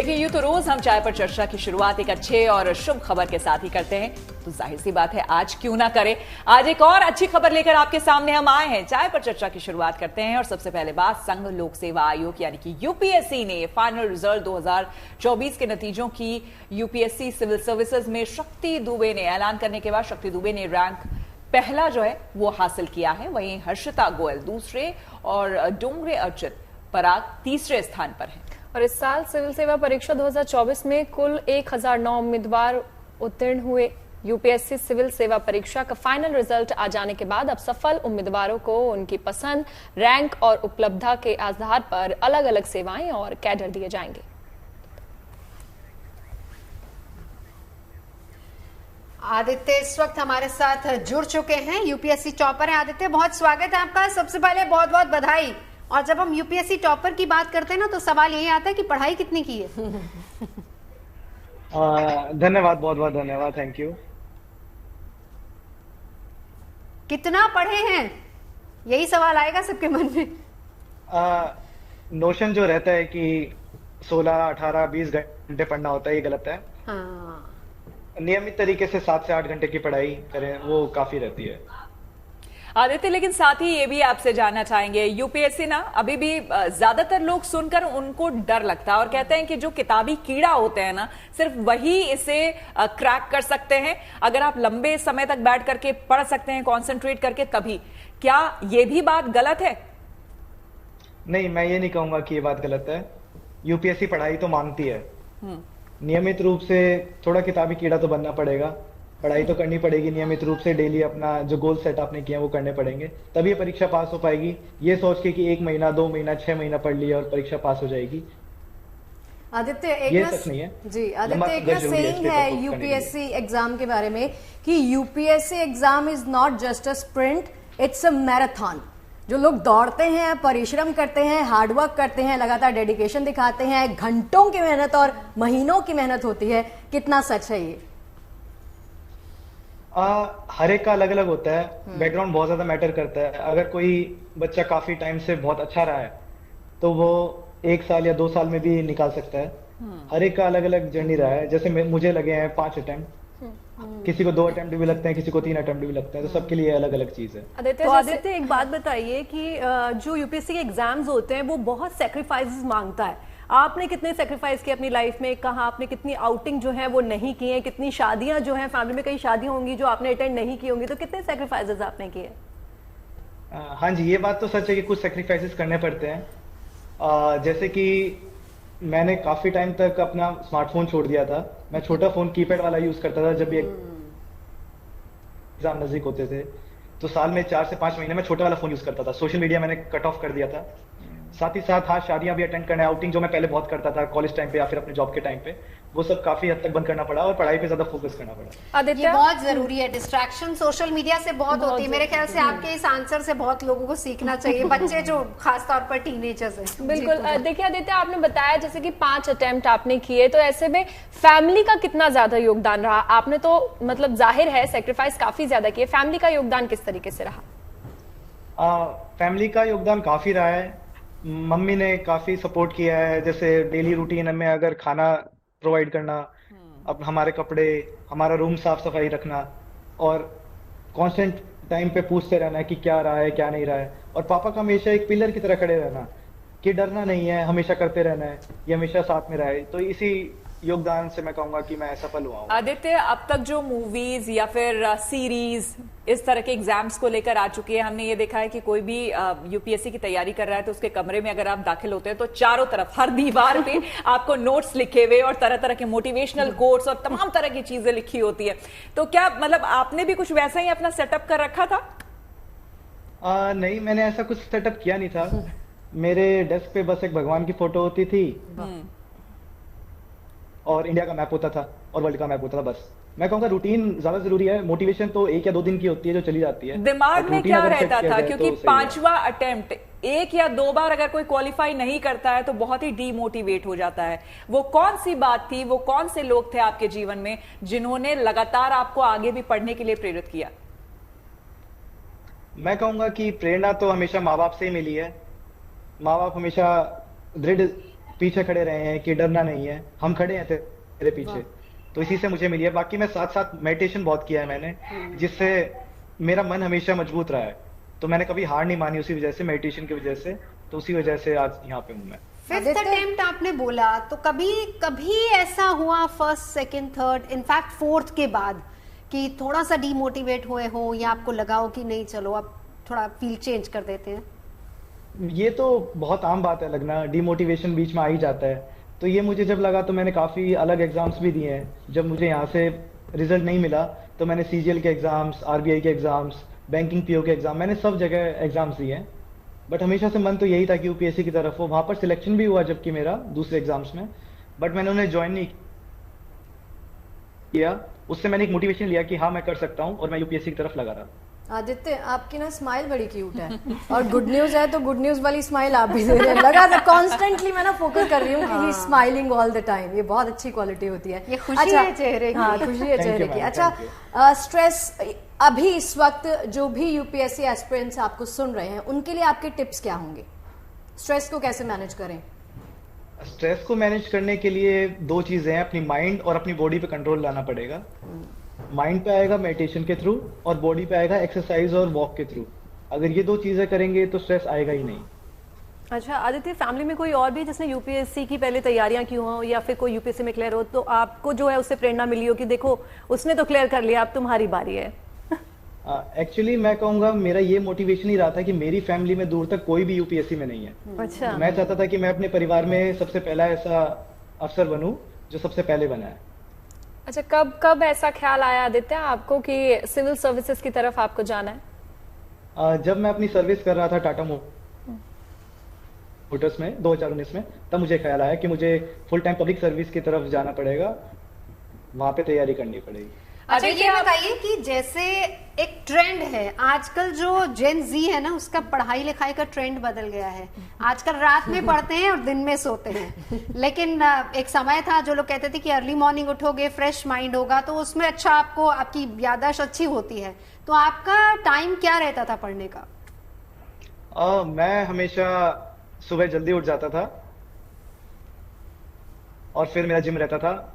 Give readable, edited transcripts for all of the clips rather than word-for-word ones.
देखिए, यूं तो रोज हम चाय पर चर्चा की शुरुआत एक अच्छे और शुभ खबर के साथ ही करते हैं, तो जाहिर सी बात है आज क्यों ना करें। आज एक और अच्छी खबर लेकर आपके सामने हम आए हैं। चाय पर चर्चा की शुरुआत करते हैं और सबसे पहले बात संघ लोक सेवा आयोग यानी कि यूपीएससी ने फाइनल रिजल्ट 2024 के नतीजों की यूपीएससी सिविल सर्विसेज में शक्ति दुबे ने ऐलान करने के बाद शक्ति दुबे ने रैंक पहला जो है वो हासिल किया है। वहीं हर्षिता गोयल दूसरे और डोंगरे अर्चित पराग तीसरे स्थान पर हैं। और इस साल सिविल सेवा परीक्षा 2024 में कुल 1009 उम्मीदवार उत्तीर्ण हुए। यूपीएससी सिविल सेवा परीक्षा का फाइनल रिजल्ट आ जाने के बाद अब सफल उम्मीदवारों को उनकी पसंद, रैंक और उपलब्धता के आधार पर अलग अलग सेवाएं और कैडर दिए जाएंगे। आदित्य इस वक्त हमारे साथ जुड़ चुके हैं, यूपीएससी टॉपर हैं। आदित्य, बहुत स्वागत है आपका। सबसे पहले बहुत बहुत बधाई। और जब हम यूपीएससी टॉपर की बात करते हैं ना, तो सवाल यही आता है कि पढ़ाई कितनी की है? धन्यवाद, बहुत बहुत धन्यवाद, थैंक यू। कितना पढ़े हैं, यही सवाल आएगा सबके मन में। नोशन जो रहता है कि 16, 18, 20 घंटे पढ़ना होता है, ये गलत है। हाँ। नियमित तरीके से 7 से 8 घंटे की पढ़ाई करें, वो काफी रहती है। आदित्य, लेकिन साथ ही ये भी आपसे जानना चाहेंगे, यूपीएससी ना अभी भी ज्यादातर लोग सुनकर उनको डर लगता है और कहते हैं कि जो किताबी कीड़ा होते हैं ना, सिर्फ वही इसे क्रैक कर सकते हैं। अगर आप लंबे समय तक बैठ करके पढ़ सकते हैं कंसंट्रेट करके, तभी। क्या ये भी बात गलत है? नहीं, मैं ये नहीं कहूंगा कि ये बात गलत है। यूपीएससी पढ़ाई तो मांगती है, नियमित रूप से थोड़ा किताबी कीड़ा तो बनना पड़ेगा। पढ़ाई तो करनी पड़ेगी नियमित रूप से, डेली अपना जो गोल सेट आपने किया वो करने पड़ेंगे, तभी परीक्षा पास हो पाएगी। ये सोच के कि 1 महीना, 2 महीना, 6 महीना पढ़ लिया और परीक्षा पास हो जाएगी, आदित्य ये सच नहीं है जी। आदित्य, एक ना सेइंग है यूपीएससी एग्जाम के बारे में कि UPSC exam is not just a sprint, it's a marathon. जो लोग दौड़ते हैं, परिश्रम करते हैं, हार्डवर्क करते हैं, लगातार डेडिकेशन दिखाते हैं, घंटों की मेहनत और महीनों की मेहनत होती है, कितना सच है ये? हर एक का अलग अलग होता है, बैकग्राउंड बहुत ज्यादा मैटर करता है। अगर कोई बच्चा काफी टाइम से बहुत अच्छा रहा है तो वो 1 साल या 2 साल में भी निकाल सकता है। हर एक का अलग अलग जर्नी रहा है। जैसे मुझे लगे हैं 5 अटेम्प्ट, किसी को 2 अटेम्प्ट भी लगते हैं, किसी को 3 अटेम्प्ट भी लगते हैं, तो सबके लिए अलग अलग चीज है। आदित्य, एक बात बताइए कि जो यूपीएससी के एग्जाम्स होते हैं वो बहुत सेक्रीफाइसेस मांगता है। आपने कितने सेक्रीफाइस किए अपनी लाइफ में? कहा आपने कितनी आउटिंग जो है वो नहीं की है, कितनी शादियां जो हैं, फैमिली में कई शादियां होंगी जो आपने अटेंड नहीं की होंगी, तो कितने सेक्रीफाइसेस आपने किए? हाँ जी, ये बात तो सच है कि कुछ सेक्रीफाइसेस करने पड़ते हैं। जैसे कि मैंने काफी टाइम तक अपना स्मार्टफोन छोड़ दिया था। मैं छोटा फोन कीपैड वाला यूज करता था जब भी एग्जाम नजदीक होते थे, तो साल में 4 से 5 महीने में छोटा वाला फोन यूज करता था। सोशल मीडिया मैंने कट ऑफ कर दिया था। साथ ही साथ हाँ, शादियां भी अटेंड करना, आउटिंग जो मैं पहले बहुत करता था कॉलेज टाइम पे या फिर अपने जॉब के टाइम पे, वो सब काफी हद तक बंद करना पड़ा और पढ़ाई पे ज्यादा फोकस करना पड़ा। आदित्य, ये बहुत जरूरी है। डिस्ट्रैक्शन सोशल मीडिया से बहुत होती है। मेरे ख्याल से आपके इस आंसर से बहुत लोगों को सीखना चाहिए, बच्चे जो खासतौर पर टीनेजर्स हैं। बिल्कुल। देखिए आदित्य, आपने बताया जैसे कि 5 अटेम्प्ट आपने किए, तो ऐसे में फैमिली का कितना ज्यादा योगदान रहा? आपने तो मतलब जाहिर है सेक्रीफाइस काफी ज्यादा किए, फैमिली का योगदान किस तरीके से रहा? फैमिली का योगदान काफी रहा है। मम्मी ने काफी सपोर्ट किया है, जैसे डेली रूटीन में अगर खाना प्रोवाइड करना, अब हमारे कपड़े, हमारा रूम साफ सफाई रखना और कांस्टेंट टाइम पे पूछते रहना कि क्या रहा है क्या नहीं रहा है। और पापा का हमेशा एक पिलर की तरह खड़े रहना कि डरना नहीं है, हमेशा करते रहना है, ये हमेशा साथ में रहे। तो इसी योगदान से मैं कहूंगा कि मैं सफल हुआ हूं। आदित्य, अब तक जो मूवीज या फिर सीरीज इस तरह के एग्जाम्स को लेकर आ चुकी है, हमने ये देखा है कि कोई भी यूपीएससी की तैयारी कर रहा है तो उसके कमरे में अगर आप दाखिल होते हैं तो चारों तरफ हर दीवार पे आपको नोट्स लिखे हुए और तरह तरह के मोटिवेशनल कोट्स और तमाम तरह की चीजें लिखी होती है। तो क्या मतलब आपने भी कुछ वैसा ही अपना सेटअप कर रखा था? नहीं, मैंने ऐसा कुछ सेटअप किया नहीं था। मेरे डेस्क पे बस एक भगवान की फोटो होती थी और इंडिया का मैप होता था और वर्ल्ड का मैप होता था। बस मैं कहूँगा रूटीन ज्यादा जरूरी है। मोटिवेशन तो 1 या 2 दिन की होती है जो चली जाती है। दिमाग में क्या रहता था? क्योंकि 5वां अटेम्प्ट 1 या 2 बार अगर कोई क्वालिफाई नहीं करता है तो बहुत ही डीमोटिवेट हो जाता है। वो कौन सी बात थी, वो कौन से लोग थे आपके जीवन में जिन्होंने लगातार आपको आगे भी पढ़ने के लिए प्रेरित किया? मैं कहूँगा कि प्रेरणा तो हमेशा माँ बाप से ही मिली है। माँ बाप हमेशा दृढ़ पीछे खड़े रहे हैं कि डरना नहीं है, हम खड़े हैं तेरे पीछे। तो इसी से मुझे मिली है। बाकी मैं साथ साथ मेडिटेशन बहुत किया है मैंने, जिससे मेरा मन हमेशा मजबूत रहा है। तो मैंने कभी हार नहीं मानी उसी वजह से, मेडिटेशन की वजह से। तो उसी वजह से आज यहाँ पे हूँ मैं। फिफ्थ अटेम्प्ट आपने बोला, तो कभी ऐसा हुआ first, second, third, in fact fourth के बाद कि थोड़ा सा डीमोटिवेट हुए हो, या आपको लगा हो कि नहीं चलो अब थोड़ा फील चेंज कर देते हैं? ये तो बहुत आम बात है लगना, डीमोटिवेशन बीच में आ ही जाता है। तो ये मुझे जब लगा तो मैंने काफी अलग एग्जाम्स भी दिए हैं। जब मुझे यहाँ से रिजल्ट नहीं मिला तो मैंने सीजीएल के एग्जाम्स, आरबीआई के एग्जाम्स, बैंकिंग पीओ के एग्जाम, मैंने सब जगह एग्जाम्स दिए हैं। बट हमेशा से मन तो यही था कि यूपीएससी की तरफ हो। वहां पर सिलेक्शन भी हुआ जबकि मेरा दूसरे एग्जाम्स में, बट मैंने उन्हें ज्वाइन नहीं किया। उससे मैंने एक मोटिवेशन लिया कि हाँ मैं कर सकता हूँ, और मैं यूपीएससी की तरफ लगा रहा। आदित्य, आपकी ना स्माइल बड़ी क्यूट है, और गुड न्यूज है तो गुड न्यूज वाली स्माइल आप भी दे रहे हैं। लगा कॉन्स्टेंटली मैं ना फोकस कर रही हूँ कि ही स्माइलिंग ऑल द टाइम। ये बहुत अच्छी क्वालिटी होती है। ये खुशी है चेहरे की। हाँ, खुशी है चेहरे की। अच्छा, स्ट्रेस अभी इस वक्त जो भी यूपीएससी एस्पिरेंट्स आपको सुन रहे हैं, उनके लिए आपके टिप्स क्या होंगे? स्ट्रेस को कैसे मैनेज करें? स्ट्रेस को मैनेज करने के लिए दो चीजें हैं, अपनी माइंड और अपनी बॉडी पे कंट्रोल लाना पड़ेगा। माइंड पे आएगा मेडिटेशन के थ्रू, और बॉडी पे आएगा एक्सरसाइज और वॉक के थ्रू। अगर ये दो चीजें करेंगे तो स्ट्रेस आएगा ही नहीं। अच्छा आदित्य, फैमिली में कोई और भी जिसने यूपीएससी की पहले तैयारियां की हो, या फिर कोई यूपीएससी में क्लियर हो, तो आपको जो है उससे प्रेरणा मिली हो कि देखो उसने तो क्लियर कर लिया, अब तुम्हारी बारी है? एक्चुअली मैं कहूंगा मेरा ये मोटिवेशन ही रहा था कि मेरी फैमिली में दूर तक कोई भी यूपीएससी में नहीं है। अच्छा। मैं चाहता था कि मैं अपने परिवार में सबसे पहला ऐसा अफसर बनूं जो सबसे पहले बना है। अच्छा, कब ऐसा ख्याल आया आदित्य आपको कि सिविल सर्विसेज की तरफ आपको जाना है? जब मैं अपनी सर्विस कर रहा था टाटा मोटर्स में 2019 में, तब मुझे ख्याल आया कि मुझे फुल टाइम पब्लिक सर्विस की तरफ जाना पड़ेगा, वहां पे तैयारी करनी पड़ेगी। अच्छा, ये बताइए कि जैसे एक ट्रेंड है आजकल, जो जेन जी है ना, उसका पढ़ाई लिखाई का ट्रेंड बदल गया है। आजकल रात में पढ़ते हैं और दिन में सोते हैं। लेकिन एक समय था जो लोग कहते थे कि अर्ली मॉर्निंग उठोगे फ्रेश माइंड होगा, तो उसमें अच्छा आपको, आपकी याददाश्त अच्छी होती है। तो आपका टाइम क्या रहता था पढ़ने का? मैं हमेशा सुबह जल्दी उठ जाता था, और फिर मेरा जिम रहता था।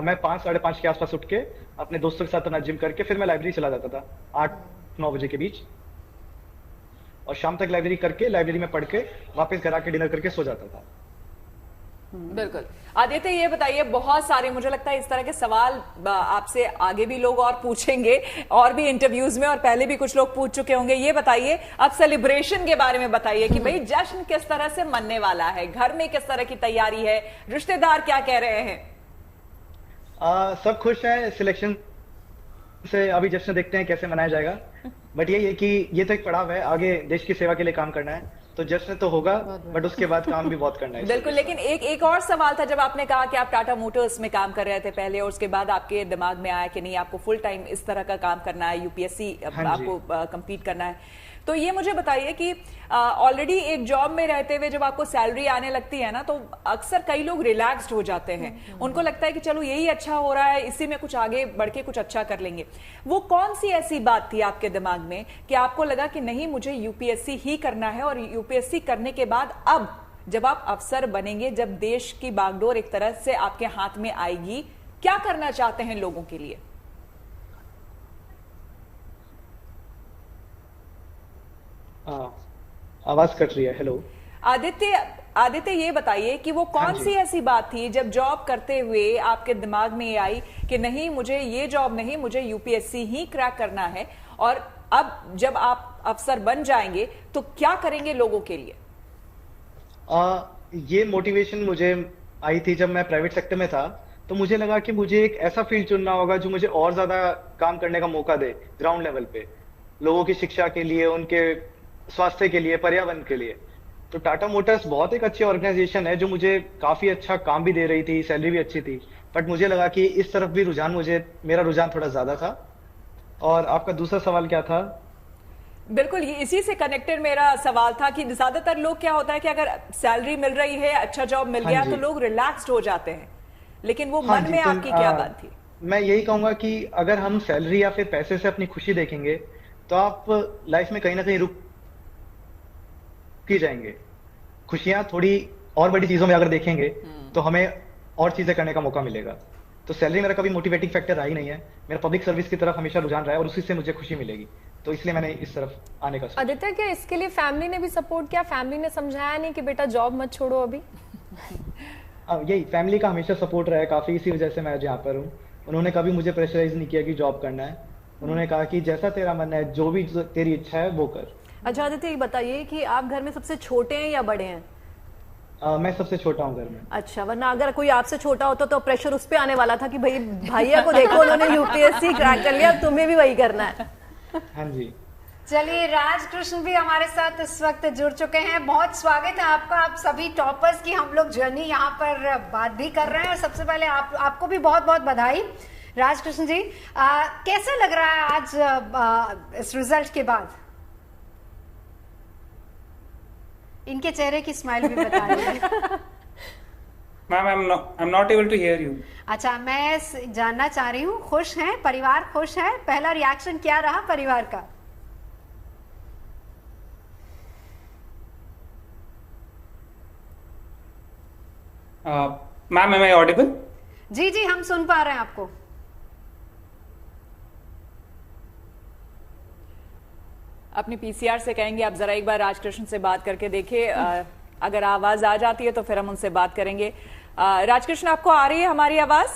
मैं 5 साढ़े 5 के आसपास उठ के अपने दोस्तों के साथ अपना जिम करके फिर मैं लाइब्रेरी चला जाता था 8-9 बजे के बीच, और शाम तक लाइब्रेरी करके, लाइब्रेरी में पढ़ के वापस घर आके डिनर करके सो जाता था। बिल्कुल। आदित्य, ये बताइए, बहुत सारे मुझे लगता है इस तरह के सवाल आपसे आगे भी लोग और पूछेंगे, और भी इंटरव्यूज में, और पहले भी कुछ लोग पूछ चुके होंगे। ये बताइए, अब सेलिब्रेशन के बारे में बताइए कि भाई जश्न किस तरह से मनने वाला है, घर में किस तरह की तैयारी है, रिश्तेदार क्या कह रहे हैं? सब खुश है सिलेक्शन से। अभी जश्न देखते हैं कैसे मनाया जाएगा, बट यही है कि ये तो एक पड़ाव है, आगे देश की सेवा के लिए काम करना है, तो जश्न तो होगा, बट उसके बाद काम भी बहुत करना है। बिल्कुल। लेकिन एक और सवाल था, जब आपने कहा कि आप टाटा मोटर्स में काम कर रहे थे पहले, और उसके बाद आपके दिमाग में आया कि नहीं, आपको फुल टाइम इस तरह का काम करना है, यूपीएससी आपको कंपीट करना है, तो ये मुझे बताइए कि ऑलरेडी एक जॉब में रहते हुए जब आपको सैलरी आने लगती है ना, तो अक्सर कई लोग रिलैक्स्ड हो जाते हैं। उनको लगता है कि चलो यही अच्छा हो रहा है, इसी में कुछ आगे बढ़ के कुछ अच्छा कर लेंगे। वो कौन सी ऐसी बात थी आपके दिमाग में कि आपको लगा कि नहीं, मुझे यूपीएससी ही करना है, और यूपीएससी करने के बाद अब जब आप अफसर बनेंगे, जब देश की बागडोर एक तरह से आपके हाथ में आएगी, क्या करना चाहते हैं लोगों के लिए? आवाज कट रही है। हेलो आदित्य, ये बताइए कि वो कौन सी ऐसी बात थी जब जॉब करते हुए आपके दिमाग में ये आई कि नहीं, मुझे ये जॉब नहीं, मुझे यूपीएससी ही क्रैक करना है, और अब जब आप अफसर बन जाएंगे तो क्या करेंगे लोगों के लिए? ये मोटिवेशन मुझे आई थी जब मैं प्राइवेट सेक्टर में था, तो मुझे लगा कि मुझे एक ऐसा फील्ड चुनना होगा जो मुझे और ज्यादा काम करने का मौका दे, ग्राउंड लेवल पे, लोगों की शिक्षा के लिए, उनके स्वास्थ्य के लिए, पर्यावरण के लिए। तो टाटा मोटर्स बहुत एक अच्छी ऑर्गेनाइजेशन है जो मुझे काफी अच्छा काम भी दे रही थी, सैलरी भी अच्छी थी, बट मुझे लगा कि इस तरफ भी मेरा रुझान थोड़ा ज्यादा था। और आपका दूसरा सवाल क्या था? बिल्कुल, ये इसी से कनेक्टेड मेरा सवाल था कि ज्यादातर लोग, क्या होता है कि अगर सैलरी मिल रही है, अच्छा जॉब मिल गया, तो लोग रिलैक्स्ड हो जाते हैं, लेकिन वो मन में आपकी क्या बात थी? मैं यही कहूंगा कि अगर हम सैलरी या फिर पैसे से अपनी खुशी देखेंगे तो आप लाइफ में कहीं ना कहीं रुक ही जाएंगे। खुशियां थोड़ी और बड़ी चीजों में अगर देखेंगे तो हमें और चीजें करने का मौका मिलेगा। तो सैलरी मेरा कभी मोटिवेटिंग फैक्टर रहा ही नहीं है, मेरा पब्लिक सर्विस की तरफ हमेशा रुझान रहा है और उसी से मुझे खुशी मिलेगी, तो इसलिए मैंने इस तरफ आने का सोचा। आदित्य, क्या इसके लिए फैमिली ने भी सपोर्ट किया? फैमिली ने समझाया नहीं कि बेटा जॉब मत छोड़ो अभी? यही फैमिली का हमेशा सपोर्ट रहा है काफी, इसी वजह से मैं आज यहाँ पर हूँ। उन्होंने कभी मुझे प्रेशराइज नहीं किया कि जॉब करना है, उन्होंने कहा कि जैसा तेरा मन है, जो भी तेरी इच्छा है वो कर। अच्छा आदित्य, ये बताइए कि आप घर में सबसे छोटे हैं या बड़े हैं? मैं सबसे छोटा हूँ घर में। अच्छा, वरना अगर कोई आपसे छोटा होता तो प्रेशर उस पे आने वाला था कि भाई भैया को देखो उन्होंने यूपीएससी क्रैक कर लिया, तुम्हें भी वही करना है। हाँ जी। चलिए, राजकृष्ण भी हमारे साथ इस वक्त जुड़ चुके हैं। बहुत स्वागत है आपका, आप सभी टॉपर्स की हम लोग जर्नी यहाँ पर बात भी कर रहे हैं। और सबसे पहले आपको भी बहुत बहुत बधाई राजकृष्ण जी। कैसा लग रहा है आज इस रिजल्ट के बाद? इनके चेहरे की स्माइल भी बता रही है। Ma'am, I am not able to hear you. अच्छा, मैं जानना चाह रही हूँ, खुश हैं परिवार? खुश है? पहला रिएक्शन क्या रहा परिवार का? Ma'am, am I audible? जी जी, हम सुन पा रहे हैं आपको। अपने पीसीआर से कहेंगे आप जरा एक बार राजकृष्ण से बात करके देखिए, अगर आवाज आ जाती है तो फिर हम उनसे बात करेंगे। राजकृष्ण, आपको आ रही है हमारी आवाज?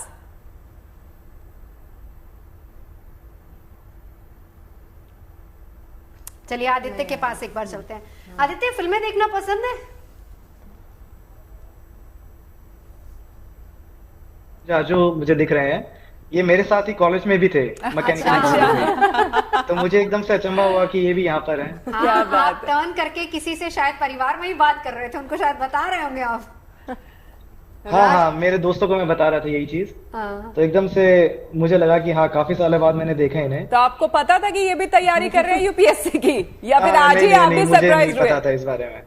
चलिए आदित्य के पास एक बार चलते हैं। आदित्य, फिल्में देखना पसंद है? जो मुझे दिख रहे हैं ये मेरे साथ ही कॉलेज में भी थे, मैकेनिकल इंजीनियरिंग, तो मुझे एकदम से अचंभा हुआ कि ये भी यहाँ पर हैं। क्या बात है। टर्न करके किसी से शायद परिवार में ही बात कर रहे थे, उनको शायद बता रहे होंगे आप। हाँ, मेरे दोस्तों को मैं बता रहा था यही चीज। तो एकदम से मुझे लगा कि हाँ, काफी साल बाद मैंने देखा इन्हें। तो आपको पता था कि ये भी तैयारी कर रहे हैं यूपीएससी की, या फिर आज ही आप भी सरप्राइज हुए? पता था इस बारे में।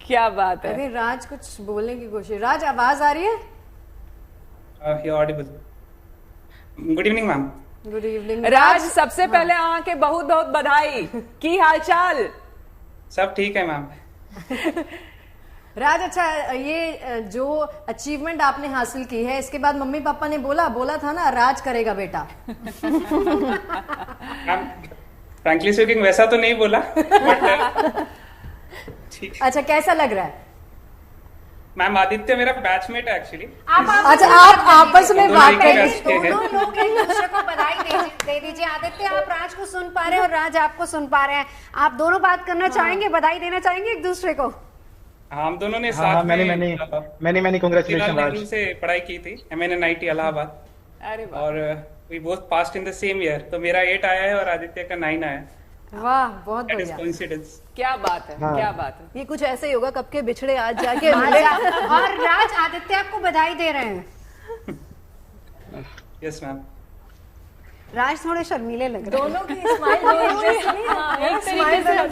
क्या बात है। अरे राज, कुछ बोलने की कोशिश। राज, आवाज आ रही है? Audible. Good evening ma'am. Good evening Raj. सबसे पहले आके बहुत बहुत बधाई। की हालचाल? सब ठीक है मैम। राज, अच्छा, ये जो अचीवमेंट आपने हासिल की है, इसके बाद मम्मी पापा ने बोला था ना राज करेगा बेटा? फ्रैंकली स्पीकिंग वैसा तो नहीं बोला, बट ठीक। अच्छा, कैसा लग रहा है? मैम, आदित्य मेरा बैचमेट है एक्चुअली। अच्छा, आप आपस में बात दोनों लोग एक दूसरे को बधाई दे दीजिए। आदित्य, आप राज को सुन पा रहे हैं और राज आपको सुन पा रहे हैं, आप दोनों बात करना चाहेंगे, बधाई देना चाहेंगे एक दूसरे को? हम दोनों ने साथ मैंने कांग्रेचुलेशन राज से पढ़ाई की थी, MNNIT इलाहाबाद। अरे वाह। और we both passed in the same year, तो मेरा 8 आया है और आदित्य का 9 आया है। वाह, बहुत दैट इज बढ़िया। कोइंसिडेंस। क्या बात है। हाँ। क्या बात है। ये कुछ ऐसे ही होगा, कब के बिछड़े आज जाके मिले। और राज, आदित्य आपको बधाई दे रहे हैं। Yes ma'am. राज थोड़े शर्मीले लग रहे हैं। दोनों की स्माइल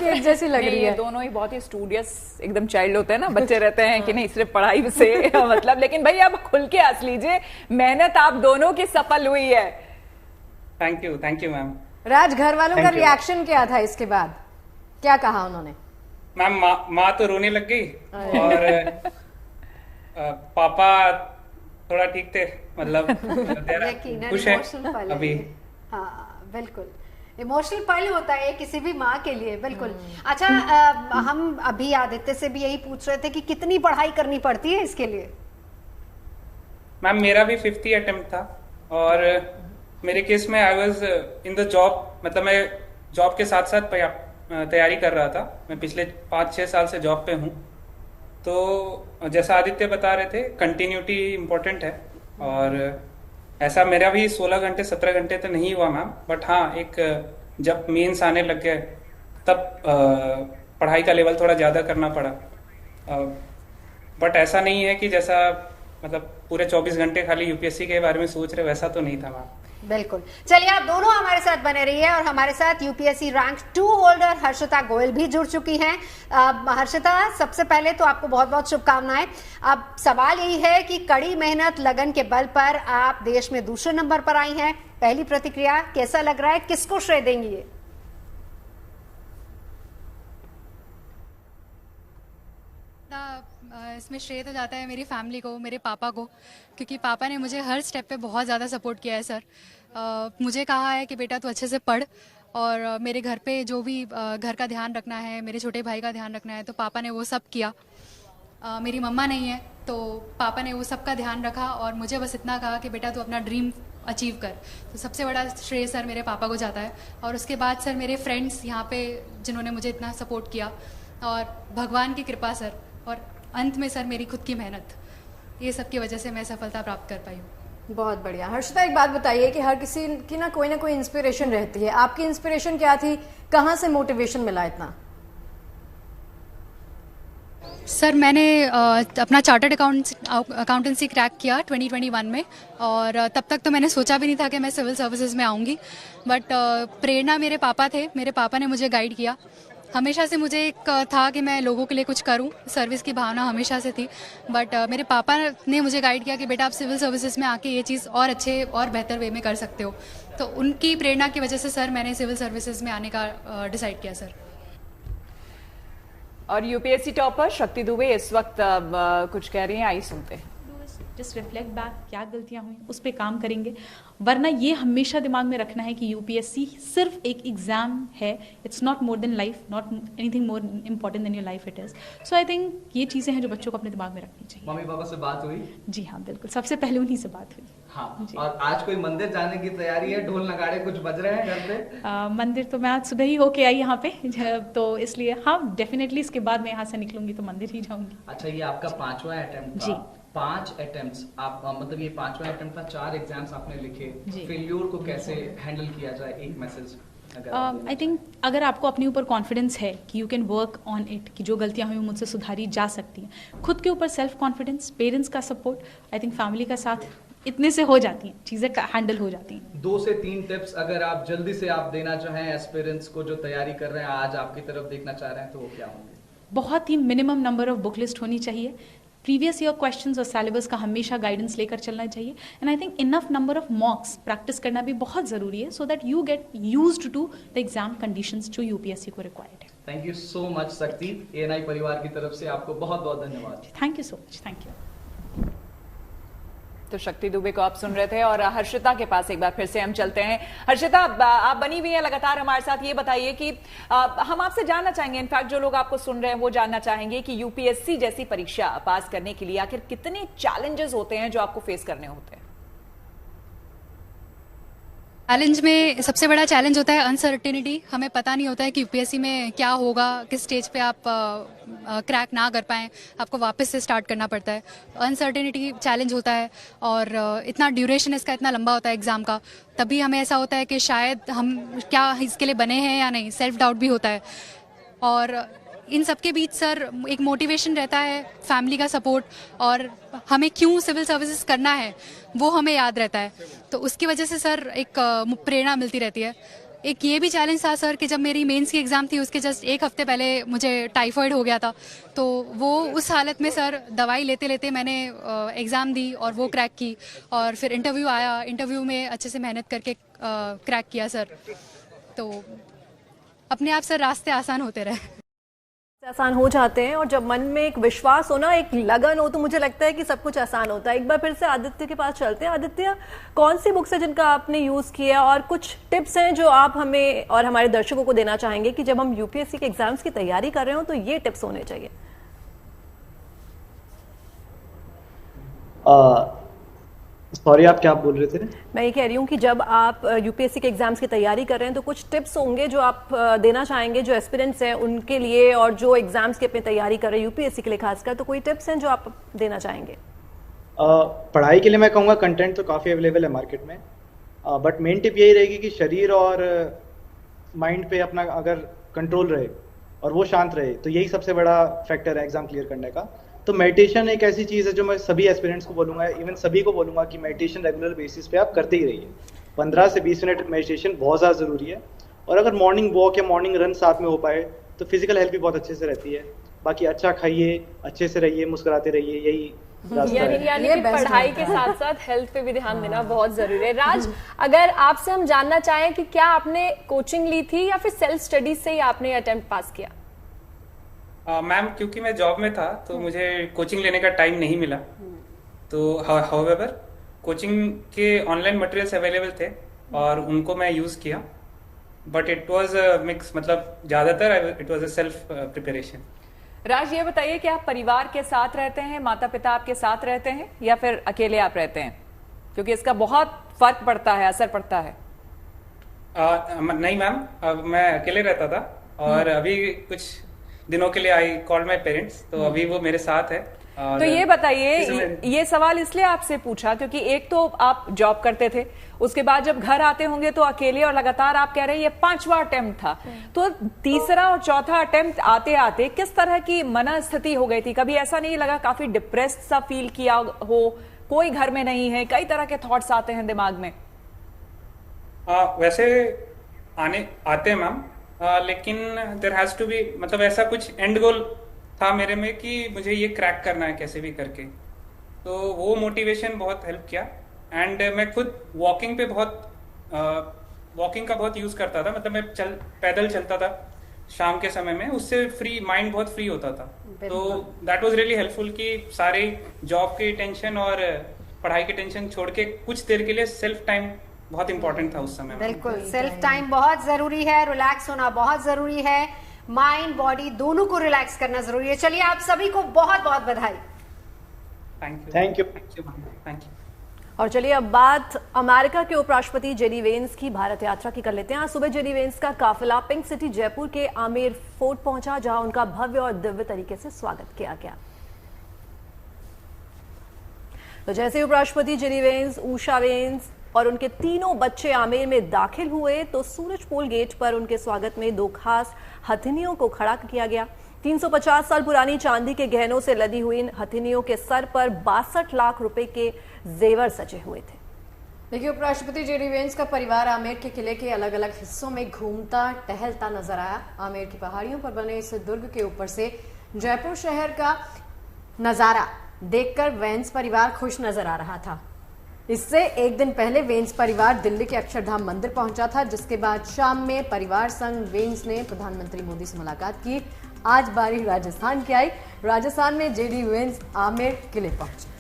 एक जैसी लग रही ये है। दोनों ही बहुत ही स्टूडियस एकदम चाइल्ड होते हैं ना, बच्चे रहते हैं कि नहीं सिर्फ पढ़ाई से मतलब, लेकिन भाई अब खुल के हंस लीजिए, मेहनत आप दोनों की सफल हुई है। Thank you ma'am. राज, घर वालों का Thank you. रिएक्शन क्या था इसके बाद? क्या कहा उन्होंने? मैम, माँ तो रोने लग गई और पापा थोड़ा ठीक थे, मतलब खुश है अभी। हाँ, बिल्कुल इमोशनल पल होता है किसी भी माँ के लिए, बिल्कुल। अच्छा, हम अभी आदित्य से भी यही पूछ रहे थे कि कितनी पढ़ाई करनी पड़ती है इसके लिए? मैम, मेरा भी 50 अटेम्प्ट था और मेरे केस में I was in the job, मतलब मैं जॉब के साथ साथ तैयारी कर रहा था। मैं पिछले 5-6 साल से जॉब पे हूँ, तो जैसा आदित्य बता रहे थे, कंटिन्यूटी इम्पोर्टेंट है। और ऐसा मेरा भी 16 घंटे 17 घंटे तो नहीं हुआ मैम, बट हाँ, एक जब मेंस आने लग गए तब पढ़ाई का लेवल थोड़ा ज़्यादा करना पड़ा। बट ऐसा नहीं है कि जैसा मतलब पूरे 24 घंटे खाली यूपीएससी के बारे में सोच रहे, वैसा तो नहीं था मैम। बिल्कुल। चलिए, आप दोनों हमारे साथ बने रहिए। और हमारे साथ UPSC rank 2 holder Harshita Goyal भी जुड़ चुकी हैं। हर्षिता, सबसे पहले तो आपको बहुत बहुत शुभकामनाएं। अब सवाल यही है कि कड़ी मेहनत लगन के बल पर आप देश में दूसरे नंबर पर आई हैं। पहली प्रतिक्रिया, कैसा लग रहा है, किसको श्रेय देंगी ये? इसमें श्रेय तो जाता है मेरी फैमिली को, मेरे पापा को, क्योंकि पापा ने मुझे हर स्टेप पे बहुत ज़्यादा सपोर्ट किया है सर। मुझे कहा है कि बेटा तू अच्छे से पढ़, और मेरे घर पे जो भी घर का ध्यान रखना है, मेरे छोटे भाई का ध्यान रखना है, तो पापा ने वो सब किया। मेरी मम्मा नहीं है तो पापा ने वो सब का ध्यान रखा और मुझे बस इतना कहा कि बेटा तू अपना ड्रीम अचीव कर। तो सबसे बड़ा श्रेय सर मेरे पापा को जाता है, और उसके बाद सर मेरे फ्रेंड्स यहाँ पे जिन्होंने मुझे इतना सपोर्ट किया, और भगवान की कृपा सर, और अंत में सर मेरी खुद की मेहनत, ये सब की वजह से मैं सफलता प्राप्त कर पाई हूँ। बहुत बढ़िया। हर्षिता, एक बात बताइए कि हर किसी की ना कोई इंस्पिरेशन रहती है, आपकी इंस्पिरेशन क्या थी, कहाँ से मोटिवेशन मिला इतना? सर मैंने अपना चार्टर्ड अकाउंटेंसी क्रैक किया 2021 में, और तब तक तो मैंने सोचा भी नहीं था कि मैं सिविल सर्विसेज में आऊँगी, बट प्रेरणा मेरे पापा थे। मेरे पापा ने मुझे गाइड किया। हमेशा से मुझे एक था कि मैं लोगों के लिए कुछ करूं, सर्विस की भावना हमेशा से थी, बट मेरे पापा ने मुझे गाइड किया कि बेटा आप सिविल सर्विसेज में आके ये चीज़ और अच्छे और बेहतर वे में कर सकते हो। तो उनकी प्रेरणा की वजह से सर मैंने सिविल सर्विसेज में आने का डिसाइड किया सर। और यूपीएससी टॉपर शक्ति दुबे इस वक्त कुछ कह रही हैं, आइए सुनते हैं। जस्ट रिफ्लेक्ट बैक, क्या गलतियां हुई उस पर काम करेंगे, वरना ये हमेशा दिमाग में रखना है कि यूपीएससी सिर्फ एक एग्जाम है, it's not more than life, not anything more important then your life it is. So I think ये चीज़ें हैं जो बच्चों को अपने दिमाग में रखनी चाहिए। मम्मी पापा से बात हुई? जी हाँ बिल्कुल, सबसे पहले उन्हीं से बात हुई। हाँ, और आज कोई मंदिर जाने की तैयारी है? ढोल नगाड़े कुछ बज रहे हैं घर पे? मंदिर तो मैं आज सुबह ही होके आई यहाँ पे, तो इसलिए हाँ डेफिनेटली इसके बाद मैं यहाँ से निकलूंगी तो मंदिर ही जाऊंगी। अच्छा, ये आपका 5वां अटेम्प्ट जी। 5 अटेम्प्ट्स आप मतलब ये 5वां अटेम्प्ट था, 4 एग्जाम्स आपने लिखे, फेल्योर को कैसे हैंडल किया जाए, एक मैसेज? आई थिंक अगर आपको अपने ऊपर कॉन्फिडेंस है कि you can work on it, कि जो गलतियां हुई मुझसे सुधारी जा सकती हैं, खुद के ऊपर सेल्फ कॉन्फिडेंस, पेरेंट्स का सपोर्ट, आई थिंक फैमिली का साथ, इतने से हो जाती हैं चीजें, हैंडल हो जाती हैं। 2 से 3 टिप्स अगर आप जल्दी से आप देना चाहें एस्पिरेंट्स को जो तैयारी कर रहे हैं, आज आपकी तरफ देखना चाह रहे हैं, तो वो क्या होंगे? बहुत ही minimum number of book list होनी चाहिए, प्रीवियस ईयर क्वेश्चंस और सिलेबस का हमेशा गाइडेंस लेकर चलना चाहिए, and I think enough number of mocks practice करना भी बहुत जरूरी है, so that you get used to the exam conditions जो यूपीएससी को रिक्वायर्ड है। Thank you so much Shakti, ANI परिवार की तरफ से आपको बहुत बहुत धन्यवाद। Thank you so much. Thank you. तो शक्ति दुबे को आप सुन रहे थे, और हर्षिता के पास एक बार फिर से हम चलते हैं। हर्षिता, आप बनी हुई हैं लगातार हमारे साथ, ये बताइए कि हम आपसे जानना चाहेंगे, इनफैक्ट जो लोग आपको सुन रहे हैं वो जानना चाहेंगे कि यूपीएससी जैसी परीक्षा पास करने के लिए आखिर कितने चैलेंजेस होते हैं जो आपको फेस करने होते हैं? चैलेंज में सबसे बड़ा चैलेंज होता है अनसर्टेनिटी। हमें पता नहीं होता है कि यूपीएससी में क्या होगा, किस स्टेज पे आप क्रैक ना कर पाएं, आपको वापस से स्टार्ट करना पड़ता है। अनसर्टेनिटी चैलेंज होता है, और इतना ड्यूरेशन इसका इतना लंबा होता है एग्ज़ाम का, तभी हमें ऐसा होता है कि शायद हम क्या इसके लिए बने हैं या नहीं, सेल्फ डाउट भी होता है। और इन सब के बीच सर एक मोटिवेशन रहता है, फैमिली का सपोर्ट, और हमें क्यों सिविल सर्विसेज करना है वो हमें याद रहता है, तो उसकी वजह से सर एक प्रेरणा मिलती रहती है। एक ये भी चैलेंज था सर कि जब मेरी मेंस की एग्ज़ाम थी उसके जस्ट 1 हफ्ते पहले मुझे टाइफाइड हो गया था, तो वो उस हालत में सर दवाई लेते लेते मैंने एग्ज़ाम दी और वो क्रैक की, और फिर इंटरव्यू आया, इंटरव्यू में अच्छे से मेहनत करके क्रैक किया सर। तो अपने आप सर रास्ते आसान होते रहे, आसान हो जाते हैं, और जब मन में एक विश्वास हो ना, एक लगन हो, तो मुझे लगता है कि सब कुछ आसान होता है। एक बार फिर से आदित्य के पास चलते हैं। आदित्य, कौन सी बुक्स है जिनका आपने यूज किया, और कुछ टिप्स हैं जो आप हमें और हमारे दर्शकों को देना चाहेंगे कि जब हम यूपीएससी के एग्जाम्स की तैयारी कर रहे हो तो ये टिप्स होने चाहिए? सॉरी, आप क्या बोल रहे थे? मैं ये कह रही हूँ कि जब आप यूपीएससी के एग्जाम्स की तैयारी कर रहे हैं तो कुछ टिप्स होंगे जो आप देना चाहेंगे जो एस्पिरेंट्स हैं उनके लिए, और जो एग्जाम्स की अपनी तैयारी कर रहे हैं यूपीएससी के लिए खासकर, तो कोई टिप्स हैं जो आप देना चाहेंगे? पढ़ाई के लिए मैं कहूँगा कंटेंट तो काफ़ी अवेलेबल है मार्केट में, बट मेन टिप यही रहेगी कि शरीर और माइंड पे अपना अगर कंट्रोल रहे और वो शांत रहे, तो यही सबसे बड़ा फैक्टर है एग्जाम क्लियर करने का। तो मेडिटेशन एक ऐसी चीज़ है जो मैं सभी एस्पिरेंट्स को बोलूँगा, इवन सभी को बोलूँगा कि मेडिटेशन रेगुलर बेसिस पे आप करते ही रहिए। 15 से 20 मिनट मेडिटेशन बहुत ज़्यादा ज़रूरी है, और अगर मॉर्निंग वॉक या मॉर्निंग रन साथ में हो पाए तो फिजिकल हेल्थ भी बहुत अच्छे से रहती है। बाकी अच्छा खाइए, अच्छे से रहिए, मुस्कुराते रहिए, यही यानी कि पढ़ाई के साथ साथ हेल्थ पे भी ध्यान देना बहुत जरूरी है। राज, अगर आपसे हम जानना चाहें कि क्या आपने कोचिंग ली थी या फिर सेल्फ स्टडी से ही आपने अटेम्प्ट पास किया? मैम क्योंकि मैं जॉब में था तो मुझे कोचिंग लेने का टाइम नहीं मिला, तो हाउएवर कोचिंग के ऑनलाइन मटेरियल्स अवेलेबल थे और उनको मैं यूज किया, but it was a mix, मतलब ज्यादातर it was a self preparation. Raj, ये बताइए कि आप परिवार के साथ रहते हैं, माता पिता आपके साथ रहते हैं या फिर अकेले आप रहते हैं, क्योंकि इसका बहुत फर्क पड़ता है, असर पड़ता है। नहीं मैम, मैं अकेले रहता था और अभी कुछ दिनों के लिए आई कॉल्ड माय पेरेंट्स, तो अभी वो मेरे साथ है। तो ये बताइए, ये सवाल इसलिए आपसे पूछा क्योंकि एक तो आप जॉब करते थे, उसके बाद जब घर आते होंगे तो अकेले, और लगातार आप कह रहे हैं ये 5वां अटेम्प्ट था, तो तीसरा और चौथा अटेम्प्ट आते आते किस तरह की मनस्थिति हो गई थी? कभी ऐसा नहीं लगा, काफी डिप्रेस्ड सा फील किया हो? कोई घर में नहीं है, कई तरह के थॉट्स आते हैं दिमाग में। वैसे आते हैं मैम, लेकिन देयर हैज टू बी, मतलब ऐसा कुछ एंड गोल था मेरे में कि मुझे ये क्रैक करना है कैसे भी करके, तो वो मोटिवेशन बहुत हेल्प किया। एंड मैं खुद वॉकिंग का बहुत यूज करता था, मतलब मैं पैदल चलता था शाम के समय में, उससे माइंड बहुत फ्री होता था, तो दैट वाज रियली हेल्पफुल कि सारे जॉब की टेंशन और पढ़ाई की टेंशन छोड़ के कुछ देर के लिए सेल्फ टाइम बहुत इंपॉर्टेंट था उस समय। बिल्कुल, सेल्फ टाइम बहुत जरूरी है, रिलैक्स होना बहुत जरूरी है, माइंड बॉडी दोनों को रिलैक्स करना जरूरी है। चलिए, आप सभी को बहुत बहुत बधाई। Thank you. और चलिए अब बात अमेरिका के उपराष्ट्रपति जेडी वेंस की भारत यात्रा की कर लेते हैं। आज सुबह जेडी वेंस का काफिला पिंक सिटी जयपुर के आमेर फोर्ट पहुंचा, जहां उनका भव्य और दिव्य तरीके से स्वागत किया गया। तो जैसे उपराष्ट्रपति जेडी वेंस, उषा वेंस और उनके तीनों बच्चे आमेर में दाखिल हुए तो सूरजपोल गेट पर उनके स्वागत में 2 खास हथिनियों को खड़ा किया गया। 350 साल पुरानी चांदी के गहनों से लदी हुई इन हथिनियों के सर पर 62 लाख रुपए के जेवर सजे हुए थे। देखिए, उपराष्ट्रपति जेडी वेंस का परिवार आमेर के किले के अलग अलग हिस्सों में घूमता टहलता नजर आया। आमेर की पहाड़ियों पर बने इस दुर्ग के ऊपर से जयपुर शहर का नजारा देखकर वेंस परिवार खुश नजर आ रहा था। इससे एक दिन पहले वेंस परिवार दिल्ली के अक्षरधाम मंदिर पहुंचा था, जिसके बाद शाम में परिवार संग वेंस ने प्रधानमंत्री मोदी से मुलाकात की। आज बारी राजस्थान की आई। राजस्थान में जेडी वेंस आमेर किले पहुंचे।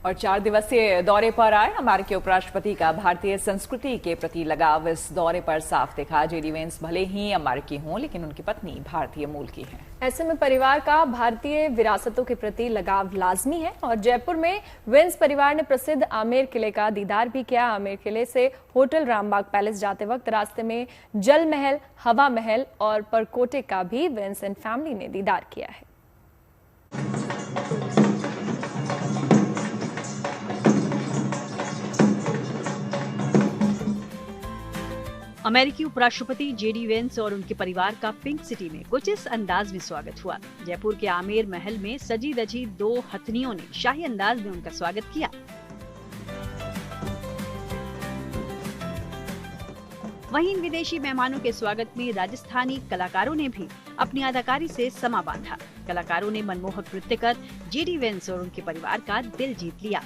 और 4 दिवसीय दौरे पर आए अमेरिकी उपराष्ट्रपति का भारतीय संस्कृति के प्रति लगाव इस दौरे पर साफ दिखा। जेडी वेंस भले ही अमेरिकी हों, लेकिन उनकी पत्नी भारतीय मूल की है। ऐसे में परिवार का भारतीय विरासतों के प्रति लगाव लाजमी है। और जयपुर में वेंस परिवार ने प्रसिद्ध आमेर किले का दीदार भी किया। आमेर किले से होटल रामबाग पैलेस जाते वक्त रास्ते में जल महल, हवा महल और परकोटे का भी वेंस एंड फैमिली ने दीदार किया है। अमेरिकी उपराष्ट्रपति जेडी वेंस और उनके परिवार का पिंक सिटी में कुछ इस अंदाज में स्वागत हुआ। जयपुर के आमेर महल में सजी धजी 2 हथनियों ने शाही अंदाज में उनका स्वागत किया। वहीं इन विदेशी मेहमानों के स्वागत में राजस्थानी कलाकारों ने भी अपनी अदाकारी से समा बांधा। कलाकारों ने मनमोहक नृत्य कर जेडी वेंस और उनके परिवार का दिल जीत लिया।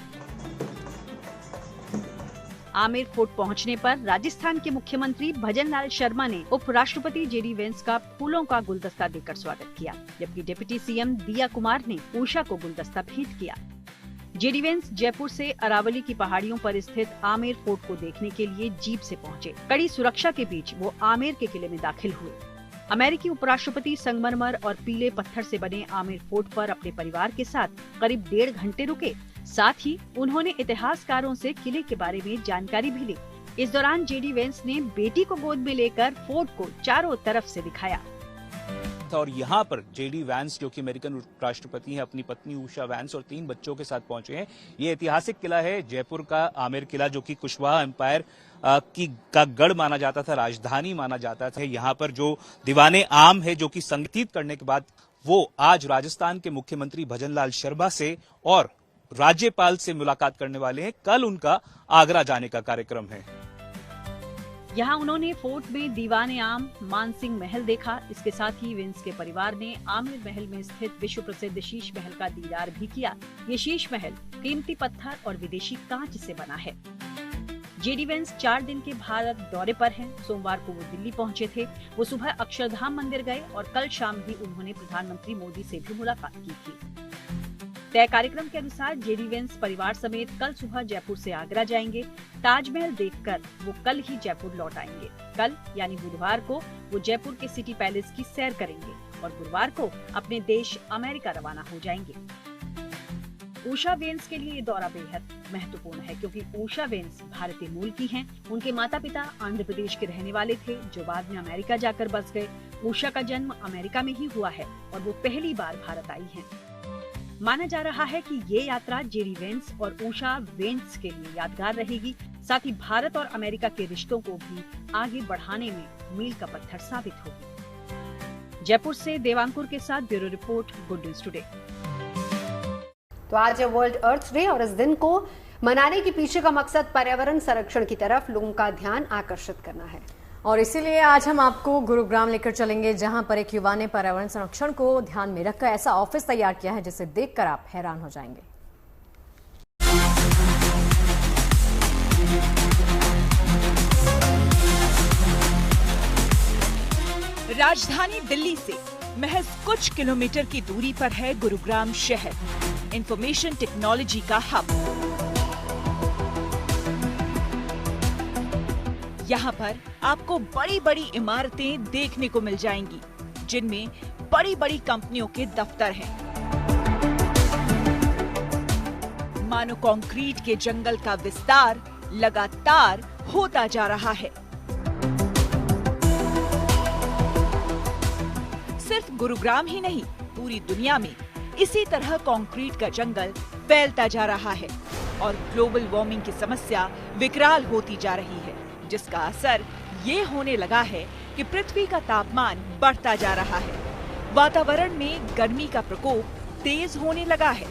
आमेर फोर्ट पहुंचने पर राजस्थान के मुख्यमंत्री भजन लाल शर्मा ने उपराष्ट्रपति जेडी वेंस का फूलों का गुलदस्ता देकर स्वागत किया, जबकि डिप्टी सीएम दिया कुमार ने उषा को गुलदस्ता भेंट किया। जेडी वेंस जयपुर से अरावली की पहाड़ियों पर स्थित आमेर फोर्ट को देखने के लिए जीप से पहुंचे। कड़ी सुरक्षा के बीच वो आमेर के किले में दाखिल हुए। अमेरिकी उपराष्ट्रपति संगमरमर और पीले पत्थर से बने आमेर फोर्ट पर अपने परिवार के साथ करीब 1.5 घंटे रुके। साथ ही उन्होंने इतिहासकारों से किले के बारे में जानकारी भी ली। इस दौरान जेडी वेंस ने बेटी को गोद में लेकर फोर्ट को चारों तरफ से दिखाया। और यहाँ पर जेडी वेंस, जो कि अमेरिकन राष्ट्रपति हैं, अपनी पत्नी उषा वेंस और 3 बच्चों के साथ पहुंचे हैं। ये ऐतिहासिक किला है जयपुर का आमेर किला, जो कि कुशवाहा एम्पायर का गढ़ माना जाता था, राजधानी माना जाता था। यहाँ पर जो दीवाने आम है, जो कि संगीत करने के बाद वो आज राजस्थान के मुख्यमंत्री भजन लाल शर्मा से और राज्यपाल से मुलाकात करने वाले हैं। कल उनका आगरा जाने का कार्यक्रम है। यहाँ उन्होंने फोर्ट में दीवाने आम मानसिंह महल देखा। इसके साथ ही वेंस के परिवार ने आमेर महल में स्थित विश्व प्रसिद्ध शीश महल का दीदार भी किया। ये शीश महल कीमती पत्थर और विदेशी कांच से बना है। जेडी वेंस 4 दिन के भारत दौरे पर हैं। सोमवार को वो दिल्ली पहुंचे थे। वो सुबह अक्षरधाम मंदिर गए और कल शाम ही उन्होंने प्रधानमंत्री मोदी से भी मुलाकात की थी। तय कार्यक्रम के अनुसार जेडी वेंस परिवार समेत कल सुबह जयपुर से आगरा जाएंगे। ताजमहल देखकर वो कल ही जयपुर लौट आएंगे। कल यानी बुधवार को वो जयपुर के सिटी पैलेस की सैर करेंगे और गुरुवार को अपने देश अमेरिका रवाना हो जाएंगे। उषा वेंस के लिए ये दौरा बेहद महत्वपूर्ण है क्योंकि उषा वेंस भारतीय मूल की हैं। उनके माता पिता आंध्र प्रदेश के रहने वाले थे जो बाद में अमेरिका जाकर बस गए। उषा का जन्म अमेरिका में ही हुआ है और वो पहली बार भारत आई हैं। माना जा रहा है कि ये यात्रा जेडी वेंस और उषा वेंस के लिए यादगार रहेगी। साथ ही भारत और अमेरिका के रिश्तों को भी आगे बढ़ाने में मील का पत्थर साबित होगी। जयपुर से देवांकुर के साथ bureau report, good news today. तो आज है वर्ल्ड अर्थ डे और इस दिन को मनाने के पीछे का मकसद पर्यावरण संरक्षण की तरफ लोगों का ध्यान आकर्षित करना है। और इसीलिए आज हम आपको गुरुग्राम लेकर चलेंगे जहां पर एक युवा ने पर्यावरण संरक्षण को ध्यान में रखकर ऐसा ऑफिस तैयार किया है जिसे देखकर आप हैरान हो जाएंगे। राजधानी दिल्ली से महज कुछ किलोमीटर की दूरी पर है गुरुग्राम शहर, इंफॉर्मेशन टेक्नोलॉजी का हब। यहाँ पर आपको बड़ी बड़ी इमारतें देखने को मिल जाएंगी जिनमें बड़ी बड़ी कंपनियों के दफ्तर हैं। मानो कंक्रीट के जंगल का विस्तार लगातार होता जा रहा है। सिर्फ गुरुग्राम ही नहीं, पूरी दुनिया में इसी तरह कंक्रीट का जंगल फैलता जा रहा है और ग्लोबल वार्मिंग की समस्या विकराल होती जा रही है, जिसका असर ये होने लगा है कि पृथ्वी का तापमान बढ़ता जा रहा है। वातावरण में गर्मी का प्रकोप तेज होने लगा है।